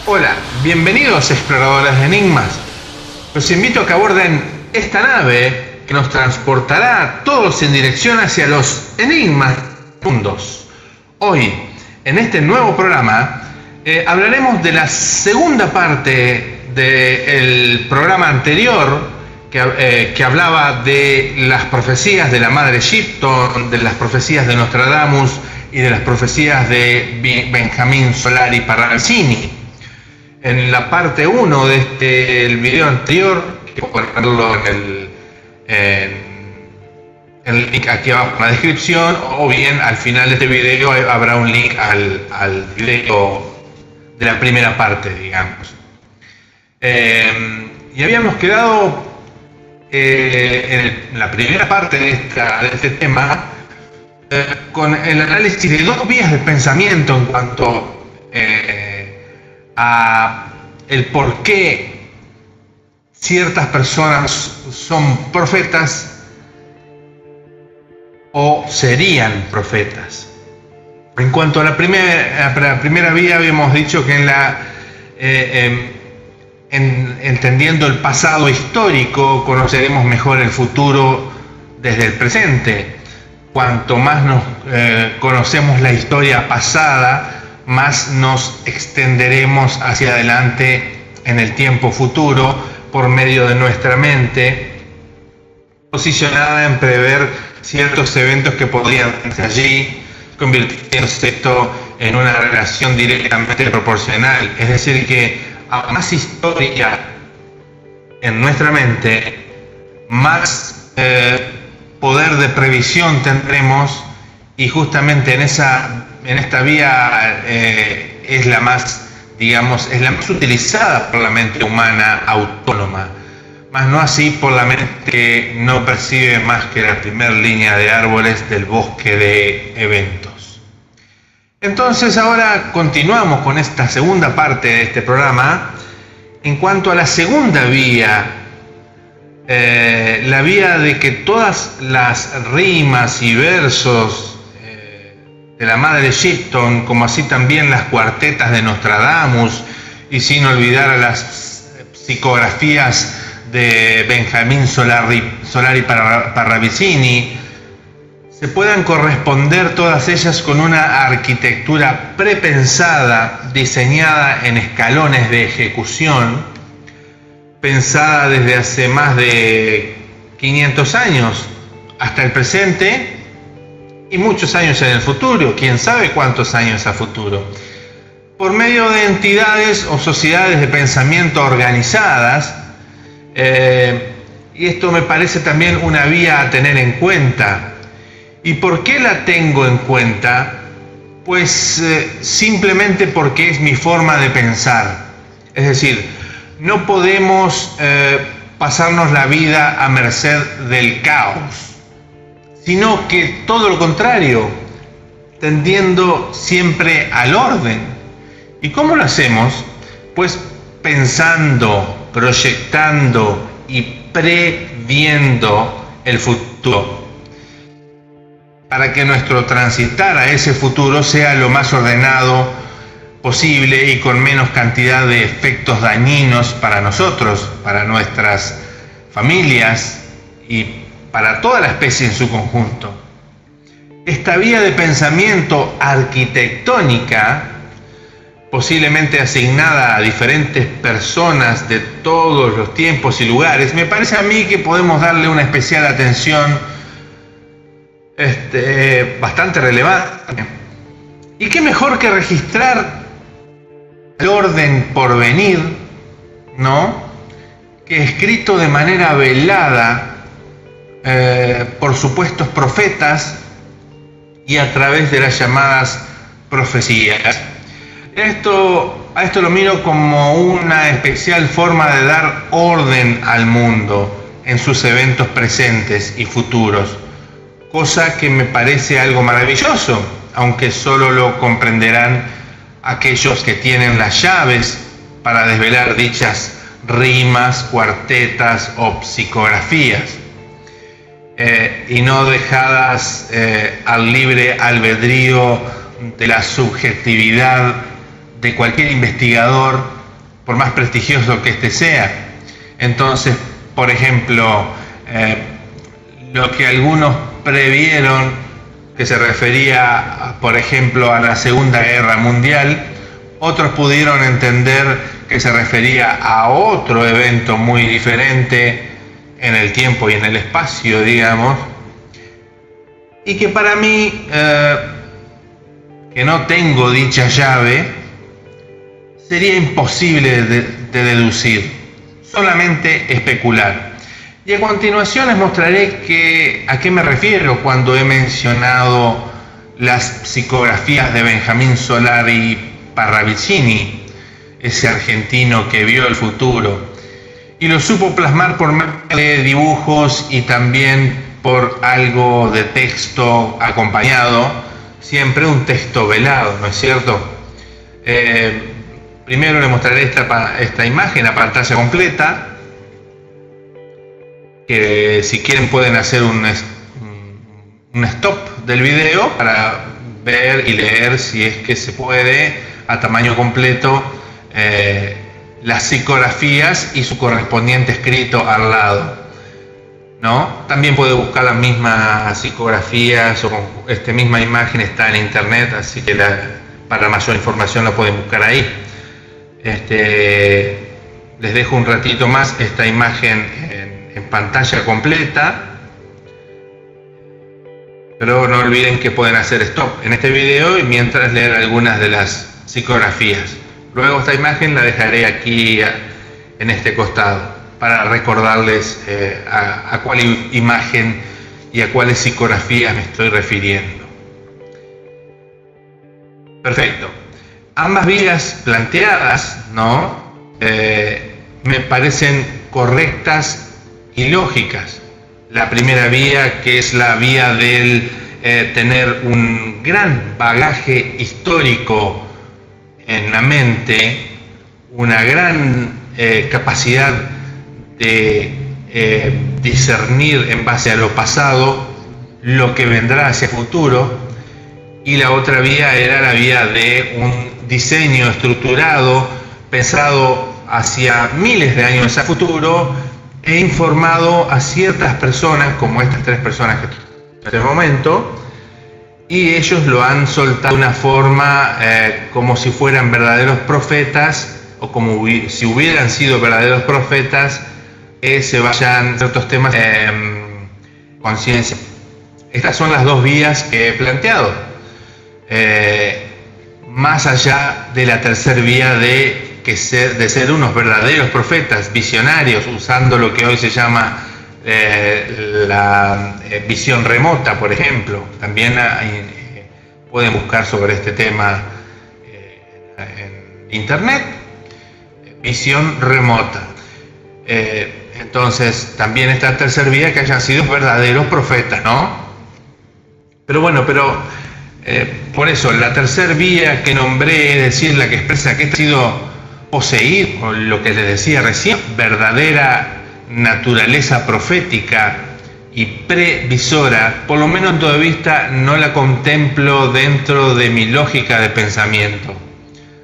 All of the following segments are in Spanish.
Hola, bienvenidos exploradores de enigmas. Los invito a que aborden esta nave que nos transportará a todos en dirección hacia los enigmas mundos. Hoy, en este nuevo programa, hablaremos de la segunda parte del programa anterior que hablaba de las profecías de la Madre Shipton, de las profecías de Nostradamus y de las profecías de Benjamín Solari Parravicini. En la parte 1 de el video anterior, que pueden verlo en el link aquí abajo en la descripción, o bien al final de este video habrá un link al video de la primera parte, digamos. Y habíamos quedado en la primera parte de este tema con el análisis de dos vías de pensamiento en cuanto a el por qué ciertas personas son profetas o serían profetas. En cuanto a la primera vía, habíamos dicho que entendiendo el pasado histórico, conoceremos mejor el futuro desde el presente. Cuanto más conocemos la historia pasada, más nos extenderemos hacia adelante en el tiempo futuro por medio de nuestra mente, posicionada en prever ciertos eventos que podrían estar allí, convirtiéndose esto en una relación directamente proporcional. Es decir, que a más historia en nuestra mente, más poder de previsión tendremos, y justamente en esta vía es la más, digamos, es la más utilizada por la mente humana autónoma, más no así por la mente que no percibe más que la primera línea de árboles del bosque de eventos. Entonces ahora continuamos con esta segunda parte de este programa. En cuanto a la segunda vía, la vía de que todas las rimas y versos de la Madre Shipton, como así también las cuartetas de Nostradamus, y sin olvidar a las psicografías de Benjamín Solari Parravicini, se puedan corresponder todas ellas con una arquitectura prepensada, diseñada en escalones de ejecución, pensada desde hace más de 500 años hasta el presente y muchos años en el futuro, quién sabe cuántos años a futuro, por medio de entidades o sociedades de pensamiento organizadas. Y esto me parece también una vía a tener en cuenta. ¿Y por qué la tengo en cuenta? Pues simplemente porque es mi forma de pensar. Es decir, no podemos pasarnos la vida a merced del caos, sino que todo lo contrario, tendiendo siempre al orden. ¿Y cómo lo hacemos? Pues pensando, proyectando y previendo el futuro, para que nuestro transitar a ese futuro sea lo más ordenado posible y con menos cantidad de efectos dañinos para nosotros, para nuestras familias y para toda la especie en su conjunto. Esta vía de pensamiento arquitectónica, posiblemente asignada a diferentes personas de todos los tiempos y lugares, me parece a mí que podemos darle una especial atención bastante relevante. Y qué mejor que registrar el orden por venir, ¿no?, que escrito de manera velada por supuestos profetas y a través de las llamadas profecías. A esto lo miro como una especial forma de dar orden al mundo en sus eventos presentes y futuros, cosa que me parece algo maravilloso, aunque solo lo comprenderán aquellos que tienen las llaves para desvelar dichas rimas, cuartetas o psicografías, y no dejadas al libre albedrío de la subjetividad de cualquier investigador por más prestigioso que éste sea. Entonces, por ejemplo, lo que algunos previeron, que se refería, por ejemplo, a la Segunda Guerra Mundial, otros pudieron entender que se refería a otro evento muy diferente en el tiempo y en el espacio, digamos, y que para mí, que no tengo dicha llave, sería imposible de deducir, solamente especular. Y a continuación les mostraré a qué me refiero cuando he mencionado las psicografías de Benjamín Solari Parravicini, ese argentino que vio el futuro y lo supo plasmar por medio de dibujos y también por algo de texto acompañado, siempre un texto velado, ¿no es cierto? Primero les mostraré esta imagen a pantalla completa, que si quieren pueden hacer un stop del video para ver y leer, si es que se puede, a tamaño completo, las psicografías y su correspondiente escrito al lado, ¿no? También puede buscar las mismas psicografías o con esta misma imagen, está en internet, así que para mayor información la pueden buscar ahí. Les dejo un ratito más esta imagen en pantalla completa, pero no olviden que pueden hacer stop en este video y mientras leer algunas de las psicografías. Luego esta imagen la dejaré aquí en este costado para recordarles a cuál imagen y a cuáles psicografías me estoy refiriendo. Perfecto. Ambas vías planteadas, ¿no? Me parecen correctas y lógicas. La primera vía, que es la vía del tener un gran bagaje histórico en la mente, una gran capacidad de discernir en base a lo pasado lo que vendrá hacia el futuro, y la otra vía era la vía de un diseño estructurado, pensado hacia miles de años a futuro e informado a ciertas personas, como estas tres personas que en este momento, y ellos lo han soltado de una forma como si fueran verdaderos profetas, o como si hubieran sido verdaderos profetas, se vayan ciertos temas conciencia. Estas son las dos vías que he planteado, más allá de la tercera vía de ser unos verdaderos profetas, visionarios, usando lo que hoy se llama la visión remota, por ejemplo. También pueden buscar sobre este tema en internet, visión remota. Entonces, también esta tercera vía, que hayan sido verdaderos profetas, ¿no? Pero bueno, por eso, la tercera vía que nombré, es decir, la que expresa que ha sido poseído, o lo que les decía recién, verdadera naturaleza profética y previsora, por lo menos en todo vista no la contemplo dentro de mi lógica de pensamiento,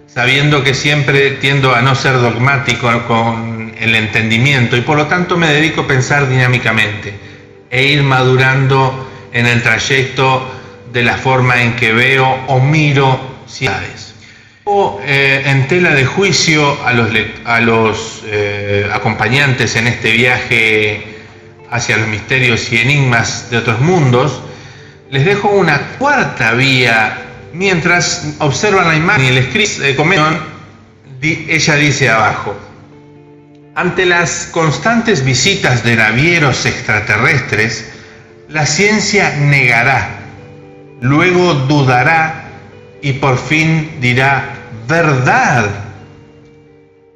sabiendo que siempre tiendo a no ser dogmático con el entendimiento y por lo tanto me dedico a pensar dinámicamente e ir madurando en el trayecto de la forma en que veo o miro ciudades. En tela de juicio a los acompañantes en este viaje hacia los misterios y enigmas de otros mundos, les dejo una cuarta vía. Mientras observan la imagen y el escrito comentan, ella dice abajo: ante las constantes visitas de navieros extraterrestres, la ciencia negará, luego dudará y por fin dirá: verdad.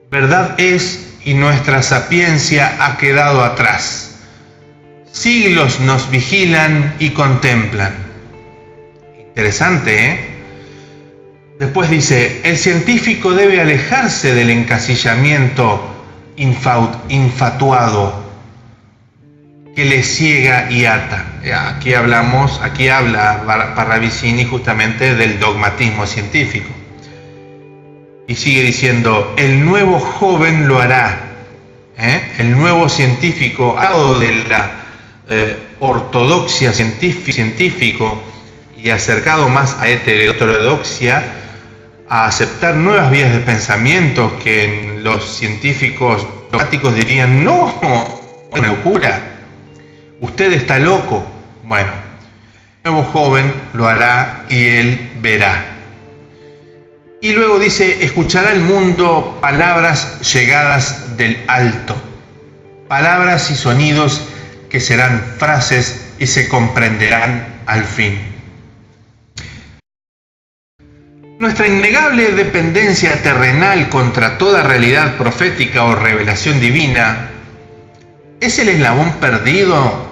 Verdad es, y nuestra sapiencia ha quedado atrás. Siglos nos vigilan y contemplan. Interesante, ¿eh? Después dice: el científico debe alejarse del encasillamiento infatuado que le ciega y ata. Aquí habla Parravicini justamente del dogmatismo científico. Y sigue diciendo, el nuevo joven lo hará. El nuevo científico, al lado de la ortodoxia científico y acercado más a heterodoxia, a aceptar nuevas vías de pensamiento que los científicos dogmáticos dirían, no, una locura, usted está loco. Bueno, el nuevo joven lo hará y él verá. Y luego dice, escuchará el mundo palabras llegadas del alto, palabras y sonidos que serán frases y se comprenderán al fin. Nuestra innegable dependencia terrenal contra toda realidad profética o revelación divina es el eslabón perdido,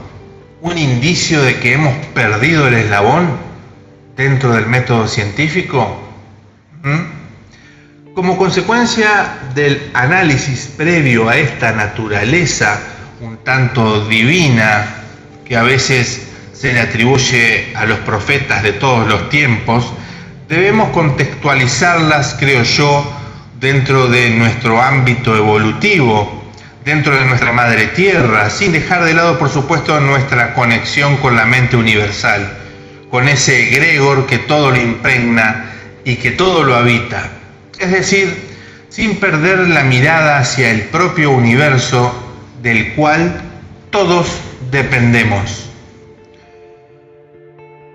un indicio de que hemos perdido el eslabón dentro del método científico. Como consecuencia del análisis previo a esta naturaleza un tanto divina que a veces se le atribuye a los profetas de todos los tiempos, debemos contextualizarlas, creo yo, dentro de nuestro ámbito evolutivo, dentro de nuestra madre tierra, sin dejar de lado, por supuesto, nuestra conexión con la mente universal, con ese egregor que todo lo impregna y que todo lo habita. Es decir, sin perder la mirada hacia el propio universo del cual todos dependemos.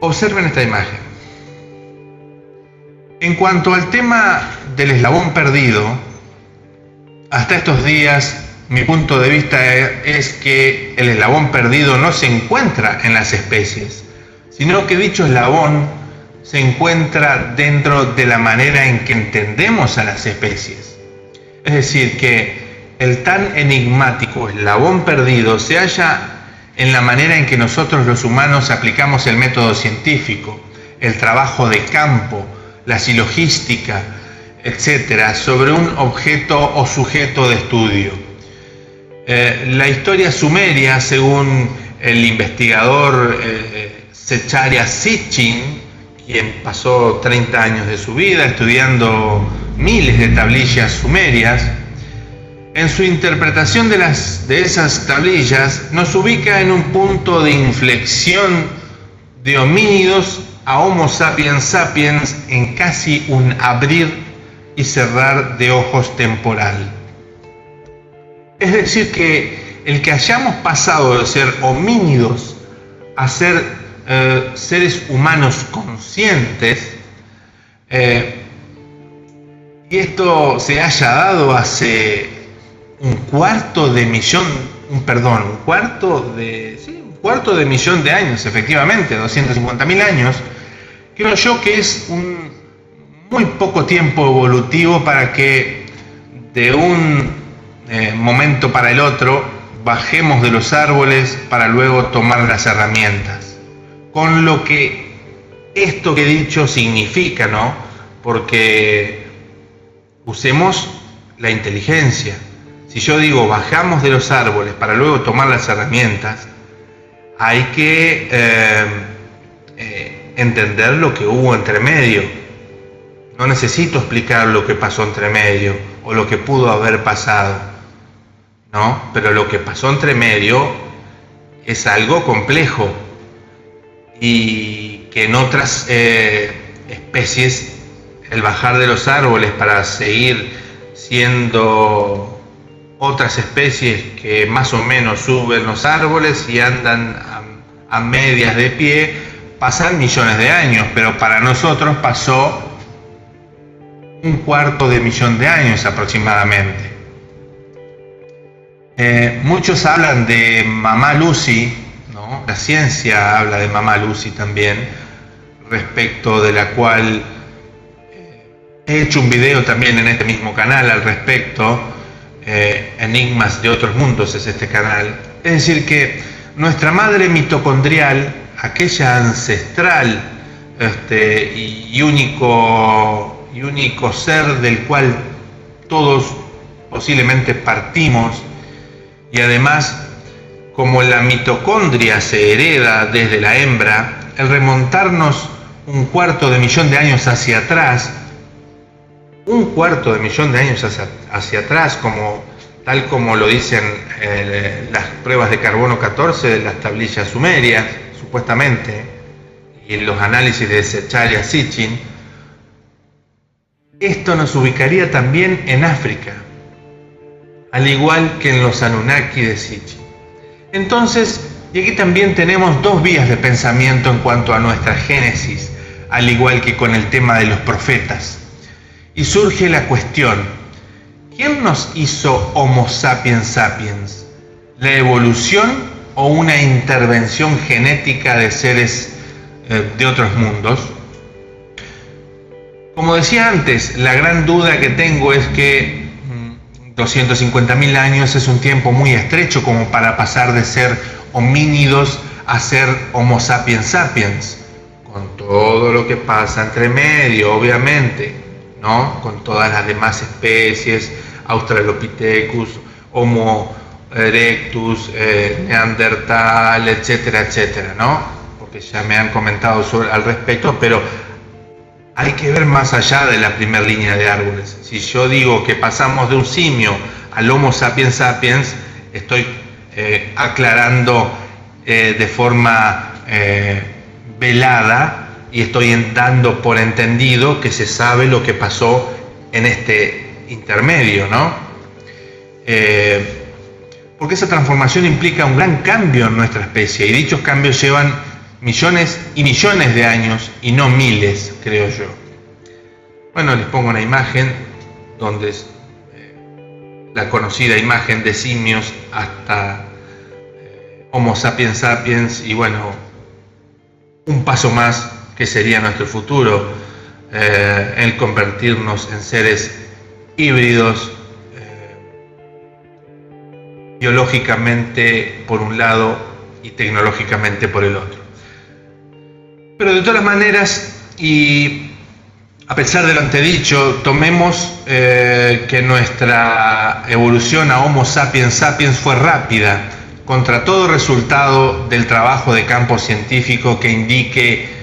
Observen esta imagen. En cuanto al tema del eslabón perdido, hasta estos días mi punto de vista es que el eslabón perdido no se encuentra en las especies, sino que dicho eslabón se encuentra dentro de la manera en que entendemos a las especies. Es decir, que el tan enigmático eslabón perdido se halla en la manera en que nosotros los humanos aplicamos el método científico, el trabajo de campo, la silogística, etcétera, sobre un objeto o sujeto de estudio. La historia sumeria, según el investigador Zecharia Sitchin, quien pasó 30 años de su vida estudiando miles de tablillas sumerias, en su interpretación de esas tablillas nos ubica en un punto de inflexión de homínidos a Homo sapiens sapiens en casi un abrir y cerrar de ojos temporal. Es decir, que el que hayamos pasado de ser homínidos a ser seres humanos conscientes, y esto se haya dado hace un cuarto de millón de años, efectivamente, 250.000 años, creo yo que es un muy poco tiempo evolutivo para que de un momento para el otro bajemos de los árboles para luego tomar las herramientas. Con lo que esto que he dicho significa, ¿no? Porque usemos la inteligencia. Si yo digo bajamos de los árboles para luego tomar las herramientas, hay que entender lo que hubo entre medio. No necesito explicar lo que pasó entre medio o lo que pudo haber pasado, ¿no? Pero lo que pasó entre medio es algo complejo y que en otras especies el bajar de los árboles para seguir siendo otras especies que más o menos suben los árboles y andan a medias de pie, pasan millones de años, pero para nosotros pasó un cuarto de millón de años aproximadamente. Muchos hablan de Mamá Lucy, ¿no? La ciencia habla de Mamá Lucy también, respecto de la cual he hecho un video también en este mismo canal al respecto. Enigmas de otros mundos es este canal. Es decir, que nuestra madre mitocondrial, aquella ancestral y único ser del cual todos posiblemente partimos, y además como la mitocondria se hereda desde la hembra, el remontarnos un cuarto de millón de años hacia atrás un cuarto de millón de años hacia atrás, tal como lo dicen las pruebas de carbono 14 de las tablillas sumerias, supuestamente, y los análisis de Secharya Sitchin. Esto nos ubicaría también en África, al igual que en los Anunnaki de Sitchin. Entonces, y aquí también tenemos dos vías de pensamiento en cuanto a nuestra génesis, al igual que con el tema de los profetas. Y surge la cuestión: ¿quién nos hizo Homo sapiens sapiens? ¿La evolución o una intervención genética de seres de otros mundos? Como decía antes, la gran duda que tengo es que 250.000 años es un tiempo muy estrecho como para pasar de ser homínidos a ser Homo sapiens sapiens, con todo lo que pasa entre medio, obviamente, ¿no? Con todas las demás especies, Australopithecus, Homo erectus, Neandertal, etcétera, etcétera, ¿no? Porque ya me han comentado al respecto, pero hay que ver más allá de la primera línea de árboles. Si yo digo que pasamos de un simio al Homo sapiens sapiens, estoy aclarando de forma velada y estoy dando por entendido que se sabe lo que pasó en este intermedio, ¿no? Porque esa transformación implica un gran cambio en nuestra especie, y dichos cambios llevan millones y millones de años y no miles, creo yo. Bueno, les pongo una imagen donde es la conocida imagen de simios hasta Homo sapiens sapiens, y bueno, un paso más que sería nuestro futuro, el convertirnos en seres híbridos, biológicamente por un lado y tecnológicamente por el otro. Pero de todas maneras, y a pesar de lo antedicho, tomemos que nuestra evolución a Homo sapiens sapiens fue rápida, contra todo resultado del trabajo de campo científico que indique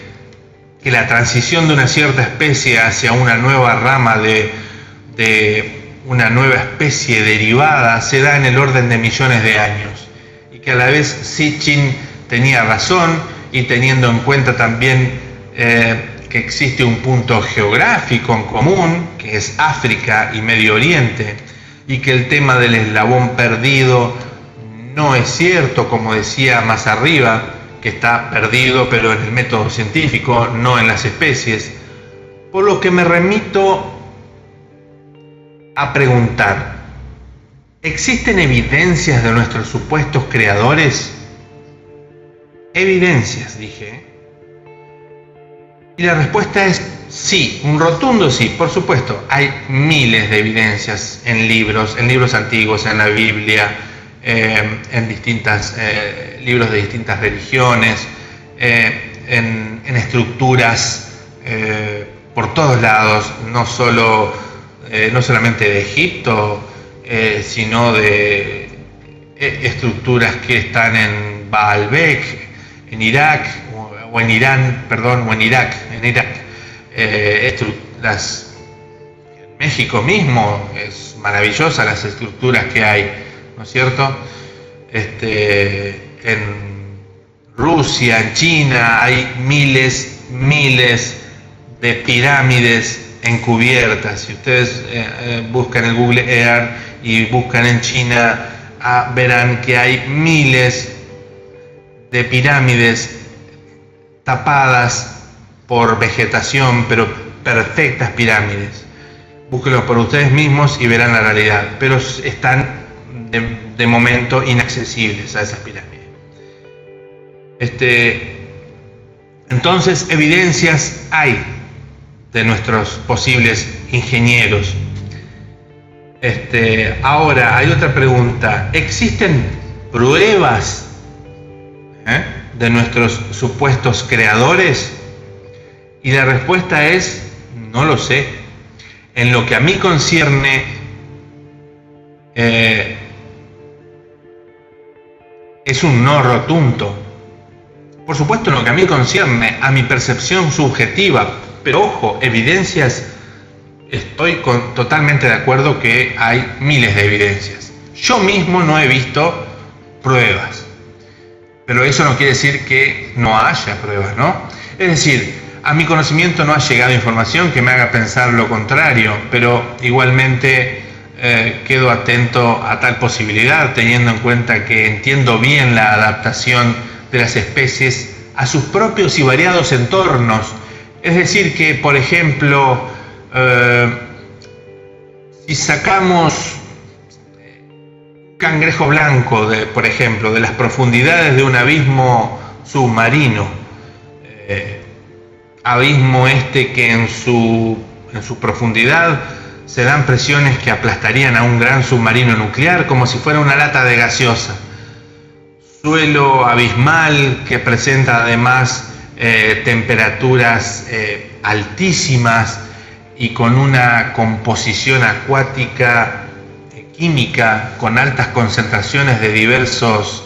que la transición de una cierta especie hacia una nueva rama de una nueva especie derivada se da en el orden de millones de años, y que a la vez Sitchin tenía razón, y teniendo en cuenta también que existe un punto geográfico en común, que es África y Medio Oriente, y que el tema del eslabón perdido no es cierto, como decía más arriba, que está perdido pero en el método científico, no en las especies, por lo que me remito a preguntar: ¿existen evidencias de nuestros supuestos creadores? Evidencias, dije. Y la respuesta es sí, un rotundo sí, por supuesto. Hay miles de evidencias en libros antiguos, en la Biblia, en distintos libros de distintas religiones, en estructuras por todos lados, no solamente de Egipto, sino de estructuras que están en Baalbek, en Irak, o en Irán, perdón, o en Irak, en México mismo es maravillosa las estructuras que hay, ¿no es cierto? En Rusia, en China, hay miles de pirámides encubiertas. Si ustedes buscan en Google Earth y buscan en China, verán que hay miles de pirámides tapadas por vegetación, pero perfectas pirámides. Búsquenlo por ustedes mismos y verán la realidad, pero están de momento inaccesibles a esas pirámides. Entonces, evidencias hay de nuestros posibles ingenieros. Ahora, hay otra pregunta: ¿existen pruebas de nuestros supuestos creadores? Y la respuesta es: no lo sé. En lo que a mí concierne, es un no rotundo. Por supuesto, en lo que a mí concierne, a mi percepción subjetiva, pero ojo, evidencias estoy totalmente de acuerdo que hay miles de evidencias. Yo mismo no he visto pruebas, pero eso no quiere decir que no haya pruebas, ¿no? Es decir, a mi conocimiento no ha llegado información que me haga pensar lo contrario, pero igualmente quedo atento a tal posibilidad, teniendo en cuenta que entiendo bien la adaptación de las especies a sus propios y variados entornos. Es decir, que, por ejemplo, si sacamos cangrejo blanco, por ejemplo, de las profundidades de un abismo submarino, abismo que en su profundidad se dan presiones que aplastarían a un gran submarino nuclear como si fuera una lata de gaseosa. Suelo abismal que presenta además temperaturas altísimas y con una composición acuática química con altas concentraciones de diversos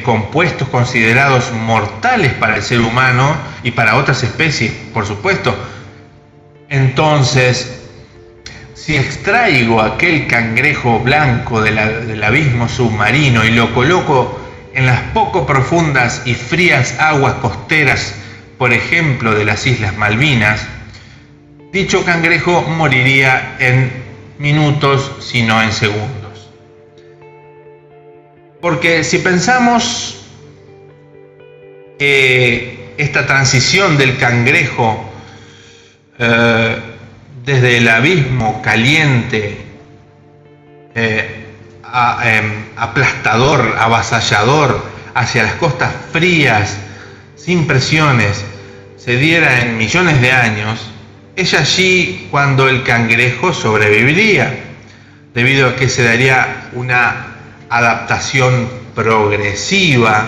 compuestos considerados mortales para el ser humano y para otras especies, por supuesto. Entonces, si extraigo aquel cangrejo blanco del abismo submarino y lo coloco en las poco profundas y frías aguas costeras, por ejemplo, de las Islas Malvinas, dicho cangrejo moriría en minutos, si no en segundos. Porque si pensamos que esta transición del cangrejo desde el abismo caliente, aplastador, avasallador, hacia las costas frías, sin presiones, se diera en millones de años, es allí cuando el cangrejo sobreviviría, debido a que se daría una adaptación progresiva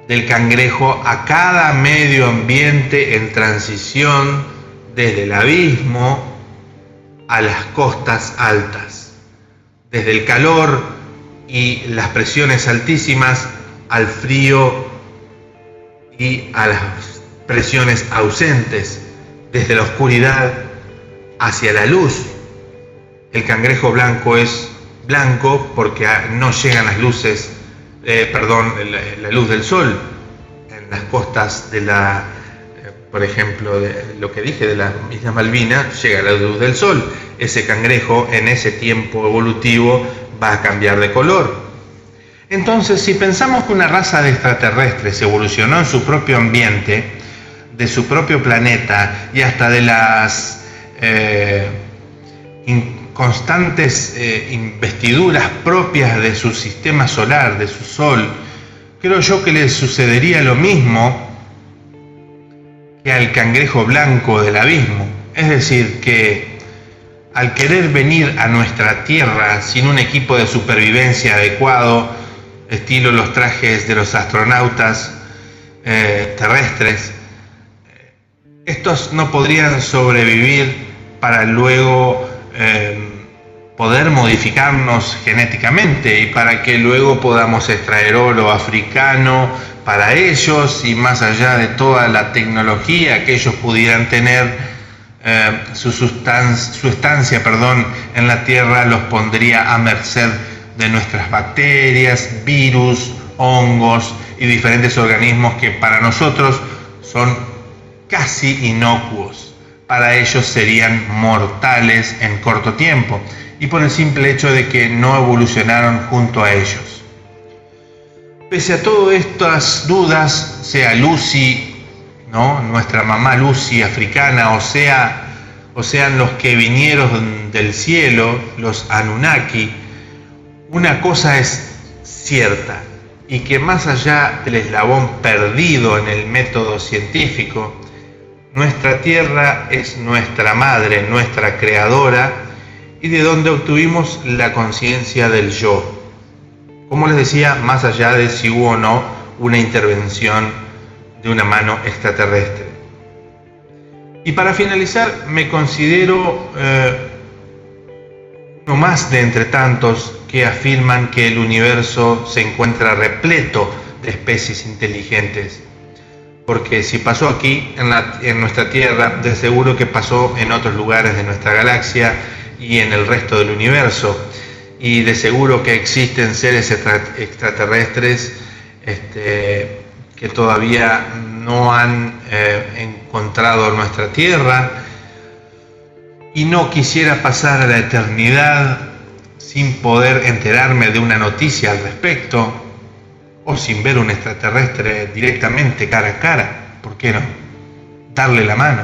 del cangrejo a cada medio ambiente en transición desde el abismo a las costas altas, desde el calor y las presiones altísimas al frío y a las presiones ausentes, desde la oscuridad hacia la luz. El cangrejo blanco es blanco porque no llegan las luces, la luz del sol en las costas de por ejemplo, de lo que dije de las Islas Malvinas, llega la luz del sol. Ese cangrejo en ese tiempo evolutivo va a cambiar de color. Entonces, si pensamos que una raza de extraterrestres evolucionó en su propio ambiente, de su propio planeta y hasta de las constantes investiduras propias de su sistema solar, de su sol, creo yo que le sucedería lo mismo que al cangrejo blanco del abismo. Es decir, que al querer venir a nuestra Tierra sin un equipo de supervivencia adecuado, estilo los trajes de los astronautas terrestres, estos no podrían sobrevivir para luego poder modificarnos genéticamente y para que luego podamos extraer oro africano para ellos, y más allá de toda la tecnología que ellos pudieran tener, su estancia en la Tierra los pondría a merced de nuestras bacterias, virus, hongos y diferentes organismos que para nosotros son casi inocuos. Para ellos serían mortales en corto tiempo, y por el simple hecho de que no evolucionaron junto a ellos. Pese a todas estas dudas, sea Lucy, ¿no?, nuestra mamá Lucy africana, o sean los que vinieron del cielo, los Anunnaki, una cosa es cierta, y que más allá del eslabón perdido en el método científico, nuestra Tierra es nuestra madre, nuestra creadora, y de donde obtuvimos la conciencia del yo. Como les decía, más allá de si hubo o no una intervención de una mano extraterrestre. Y para finalizar, me considero uno más de entre tantos que afirman que el universo se encuentra repleto de especies inteligentes, porque si pasó aquí en nuestra Tierra, de seguro que pasó en otros lugares de nuestra galaxia y en el resto del universo. Y de seguro que existen seres extraterrestres que todavía no han encontrado nuestra Tierra, y no quisiera pasar a la eternidad sin poder enterarme de una noticia al respecto, o sin ver un extraterrestre directamente cara a cara. ¿Por qué no? Darle la mano.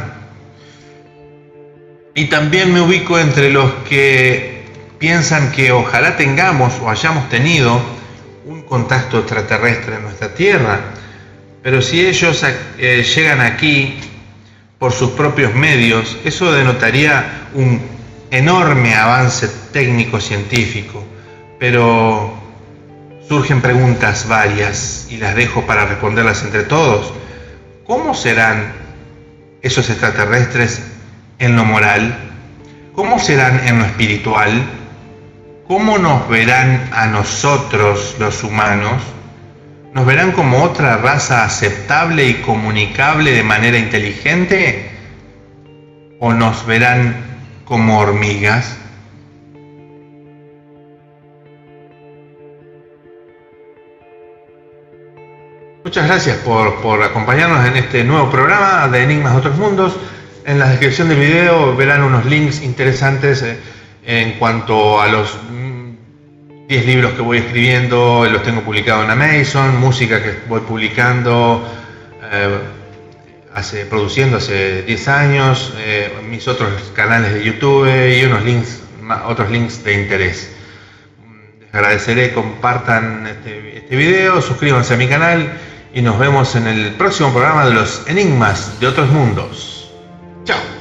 Y también me ubico entre los que piensan que ojalá tengamos o hayamos tenido un contacto extraterrestre en nuestra Tierra, pero si ellos llegan aquí por sus propios medios, eso denotaría un enorme avance técnico-científico, pero surgen preguntas varias y las dejo para responderlas entre todos. ¿Cómo serán esos extraterrestres en lo moral? ¿Cómo serán en lo espiritual? ¿Cómo nos verán a nosotros los humanos? ¿Nos verán como otra raza aceptable y comunicable de manera inteligente? ¿O nos verán como hormigas? Muchas gracias por acompañarnos en este nuevo programa de Enigmas de Otros Mundos. En la descripción del video verán unos links interesantes en cuanto a los 10 libros que voy escribiendo. Los tengo publicados en Amazon, música que voy publicando, produciendo hace 10 años, mis otros canales de YouTube y otros links de interés. Les agradeceré, compartan este video, suscríbanse a mi canal y nos vemos en el próximo programa de los Enigmas de Otros Mundos. Chao.